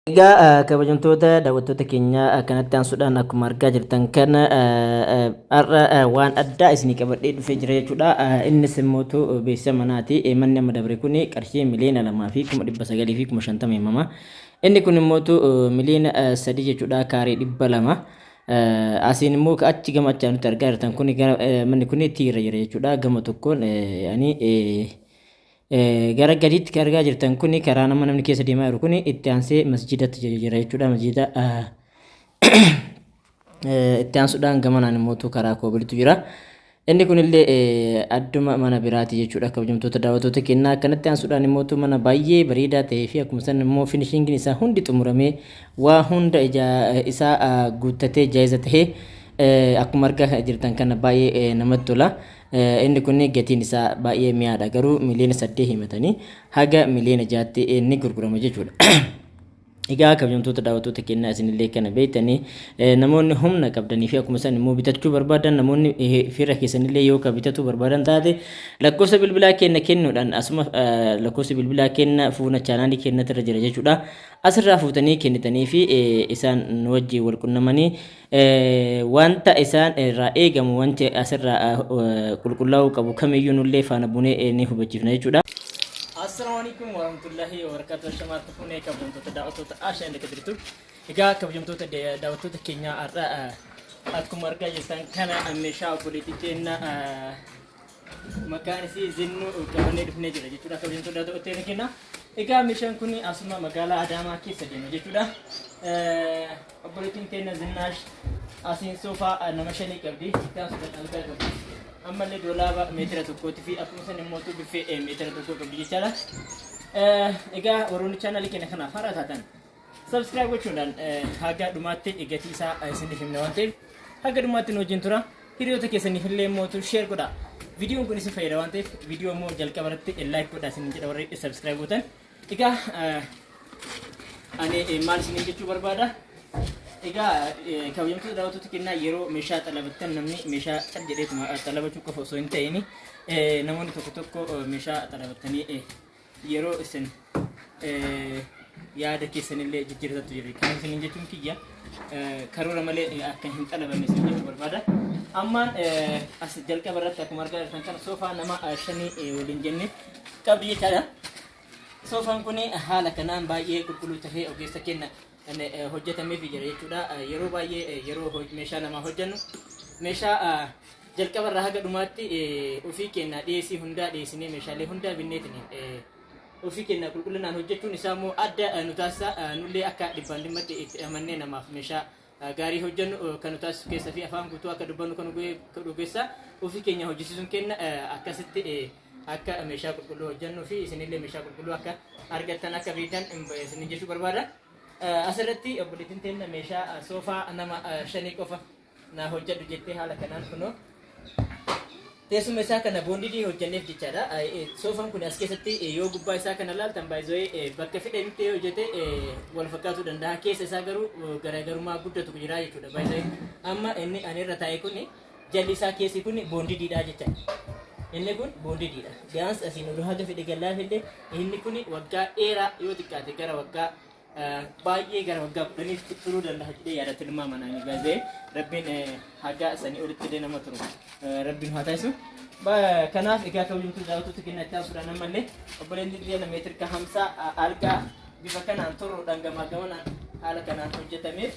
Egaa kabajamtoota daawwattoota keenyaa kanatti aansuudhaan akkuma argaa jirtan kana har'a waan addaa isinii qabadhee dhufee jira jechuudha. Innis immootu beeksisa manaati. Manni amma dabre kun qarshii miliyoona 2,950 himama. Inni kun immootu miliyoona 3 jechuudha kaarii 200. Asiin immoo achi gama achaa nuti argaa jirtan kun manni kun tiira jira jechuudha. Gama tokkoon gara gadiitti argaa jirtan kun karaa namni keessa deemaa jiru kun itti aansee masjidatti jira jechuudha. Masjida itti aansuudhaan gamanaan immootu karaa koobilitu jira. Inni kunillee adduma mana biraati jechuudha. Kabajamtoota daawwattoota keenyaa kanatti aansuudhaan immootu mana baay'ee bareedaa ta'ee fi akkuma san immoo finishingiin isaa hundi xumuramee waa hunda isaa guuttatee jaayiza tahee akkuma argaa jirtan kana baay'ee namatti tola. Inni kun gatiin isaa baay'ee mi'aadha. Garuu miliyoona 8 himatanii haga miliyoona 6tti ni gurgurama jechuudha. Egaa kabajamtoota daawwattoota keenyaa isinillee kana beektanii namoonni humna qabdanii fi akkuma san immoo bitachuu barbaadan namoonni fira keessanillee yoo bitachuu barbaadan taate lakkoofsa bilbilaa keenya kennuudhaan asuma lakkoofsa bilbilaa keenya fuuna chaanaalii keenyatti irra jira jechuudha. Asirraa fuutanii kennitanii fi isaan nu wajjin wal qunnamanii wanta isaan irraa eegamu wanti asirraa qulqullaa'uu qabu kamiyyuu nullee faana bunee ni hubachiifna jechuudha. Assalamu alaikum warahmatullahi wabarakatuh. Shamaartu funee kabajamtoota daawwattoota Ashaa Indee Kadirtu. Egaa kabajamtoota daawwattoota keenyaa har'a akkuma argaa jirtan kana meeshaa obboleettiin maqaan isii Zinnuu qabannee dhufnee jira jechuudha. Kabajamtoota daawwattoota keenyaa. Egaa meeshaan kun asuma magaalaa Adaamaa keessa deema jechuudha. Obboleettiin keenya Zinnaash asiin soofaa nama 5 qabdi. Itti aansuudhaan algaa qabdi. Ammallee doolaaba meetira tokkooti fi akkuma san immoo biffee meetira tokko qabdi jechaadha. Egaa warroonni chaanaalii keenya kanaaf haaraa taatan subscribe gochuudhaan haga dhumaatti gatii isaa isiniif himna waan ta'eef haga dhumaatti nu wajjin tura. Hiriyoota keessaniif illee immoo share godhaa. Viidiyoon kun isin fayyada waan ta'eef viidiyoo immoo jalqaba irratti like godhaa isin jedha warri subscribe gootan. Egaa ani maal isiniin jechuu barbaada? Egaa kabajamtoota daawwattoota keenyaa yeroo meeshaa xalabattan namni meeshaa qal jedheetuma xalabachuu qofa osoo hin ta'in namoonni tokko meeshaa xalabattanii yeroo isin yaada keessanillee jijjiirrattu jiru. Kan isin jechuun kiyya karoora malee akka hin xalabanne isin jechuu barbaada. Ammaan as jalqaba irratti akkuma argaa jirtan kana soofaa nama 5 waliin jenne qabdi jechaadha. Soofaan kun haala kanaan baay'ee qulqulluu tahee ogeessa keenya hojjetamee fi jira jechuudha. Yeroo baay'ee yeroo meeshaa namaa hojjennu meeshaa jalqaba irraa haga dhumaatti ofii keenya dhiyeessii hundaa dhiyeessinee meeshaalee hundaa binneetiin ofii keenya qulqullinaan hojjechuun isaa immoo adda nu taasisa. Nullee akka dhibbaan dhimmatti itti amannee namaaf meeshaa gaarii hojjennu kan nu taasisu keessa fi afaan guutuu akka dubbannu kan dhugeessa ofii keenya hojjechiisuun keenya akkasitti akka meeshaa qulqulluu hojjennu fi isinillee meeshaa qulqulluu akka argattan akka beektan isin jechuu barbaada. Asirratti obboleettiin teenya meeshaa soofaa nama 5 qofa na hojjedhu jettee haala kanaan kunoo teessuma isaa kana boondidii hojjenneef jechaadha. Soofaan kun as keessatti yoo gubbaa isaa kana laaltan baay'ee bakka fedhanitti hojjete wal fakkaatuu danda'a. Keessa isaa garuu garaagarummaa guddatu jira jechuudha. Baay'ee amma inni ani irra taa'e kun jalli isaa keessi kun boondidiidha jechaadha. Inni kun boondidiidha. Gaans asiin ol haga fedhe gallaa fedhe inni kun waggaa dheeraa yoo xiqqaate gara waggaa baay'ee gara waggaa 10 turuu danda'a jedhee yaada tilmaama nani baay'ee rabbiin haga sanii olitti illee nama turu rabbiin haa taasisu. Kanaaf egaa kabajamtoota daawwattoota keenyaa itti aansuudhaan ammallee obboleettiin keenya meetira 50 algaa bifa kanaan turuudhaan gamaa gamanaan haala kanaan hojjetameef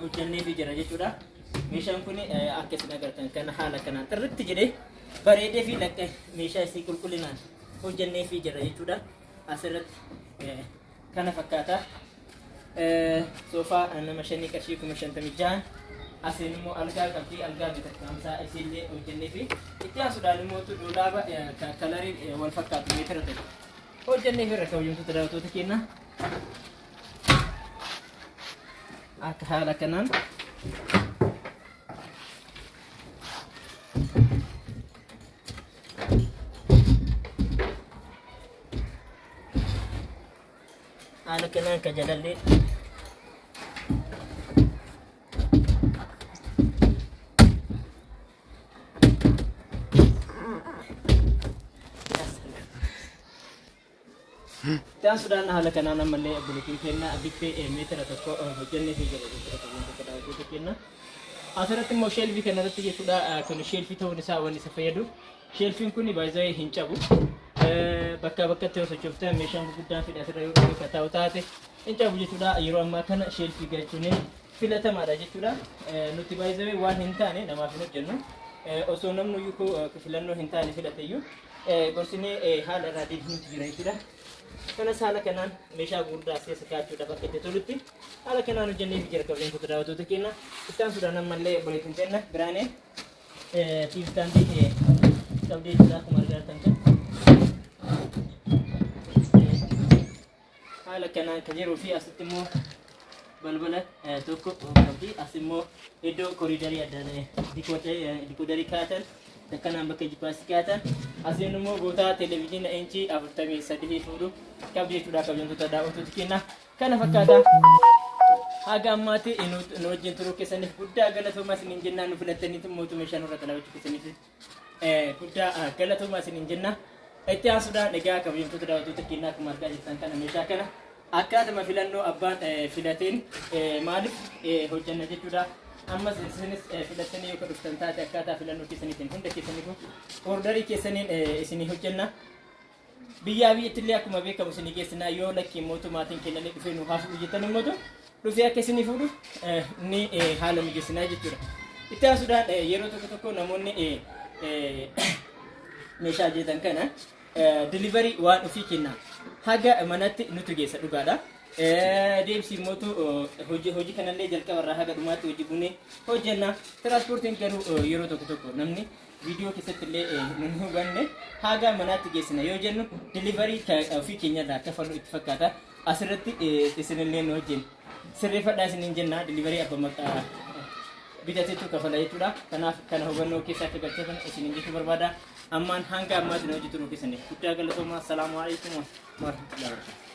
hojjenneefii jira jechuudha. Meeshaan kun akka isin agartan kana haala kanaan xirritti jedhee bareedee fi laqqee meeshaa isii qulqullinaan hojjenneefii jira jechuudha. Asirratti kana fakkaata. Soofaa nama 5 qarshii 56 asiin immoo algaa qabdi. Algaa bitakkaamsaa isiillee hojjenneefi itti aansuudhaan immoo doolaaba kalarii wal fakkaatu meetira ta'e hojjenneefi irra kabajamtoota daawwattoota keenyaa akka haala kanaan haala kanaan ka jalallee Itaan Sudaan haala kanaan ammallee buletiin kenna biffee meetira tokko hojjennee fi jedhu kenna. Asirratti immoo sheelfii kanarratti jechuudha kun sheelfii ta'uun isaa waan isa fayyadu. Sheelfiin kun baay'ee hin cabu. Bakka bakkatti osoo sochooftan meeshaan gurguddaan fidha asirra yoo akka taa'u taate hin cabu jechuudha. Yeroo ammaa kana sheelfii galchuun filatamaadha jechuudha. Nuti baay'ee waan hin taane namaaf hin hojjennu. Osoo namni iyyuu filannoo hin taane filateyyuu gorsinee haala irraa deebinuutu jira jechuudha. Kana haala kanaan meeshaa gurguddaa keessa kaa'achuudhaaf akka itti tolutti haala kanaan hojjennee fi jira qabeen kutu daawwattoota kenna. Itaan Sudaan ammallee buletiin kenna biraanee tiiftaantii qabdee jechuudha akkuma argaa kan haala kanaan kan jiruu fi asitti immoo balbala tokko qabdi. As immoo iddoo koriidarii addaan dikoodarii kaa'atan kanaan bakka jipaasii kaa'atan. Asiin immoo goota televezyiina inchii 43 fuudhu qabdi jechuudha kabajamtoota daawwattoota kenna. Kana fakkaata haga ammaatti nu wajjin turuu keessaniif guddaa galatoomaa isiniin jennaa. Nu filattaniitu mootummaa meeshaa nurra talaabachuu keessaniif guddaa galatoomaa isiniin jenna. Itti aansuudhaan egaa kabajamtoota daawwattoota kenna akkuma argaa jirtan kana meeshaa kana akkaatuma filannoo abbaan filateen maaliif hojjenna jechuudha. Ammas isinis filattanii yoo dhuftan taate akkaataa filannoo keessaniitiin hunda keessaniif ordarii keessaniin isinii hojjenna. Biyyaa biyyatti illee akkuma beekamu isinii geessinaa yoo lakkii mootummaatiin kennanii dhufee nu haasuu jettan immoo dhufee akka isinii fuudhu ni haala mijeessinaa jechuudha. Itti aansuudhaan yeroo tokko namoonni meeshaa jeetan kana delivery waan ofii kenna haga manatti nutu geessa dhugaadha. Deemsi mootu hojii kanallee jalqabarraa haga dhumaatti hojii bunee hojjenna. Transportiin garuu yeroo tokko namni viidiyoo keessatti illee nun hubanne haga manaatti geessina yoo jennu delivery ofii keenyarraa akka fallu itti fakkaata. Asirratti isinillee nu wajjin sirreeffadhaa isiniin jenna. Delivery abba maqaa bitateetu kafala jechuudha. Kanaaf kana hubannoo keessa akka galchatan isiniin jechuu barbaada. Ammaan hanga ammaatti nu hojii turuu keessaniif guddaa galatoomaa. Assalaamu alaikum warahmatullahi wabarakatuh.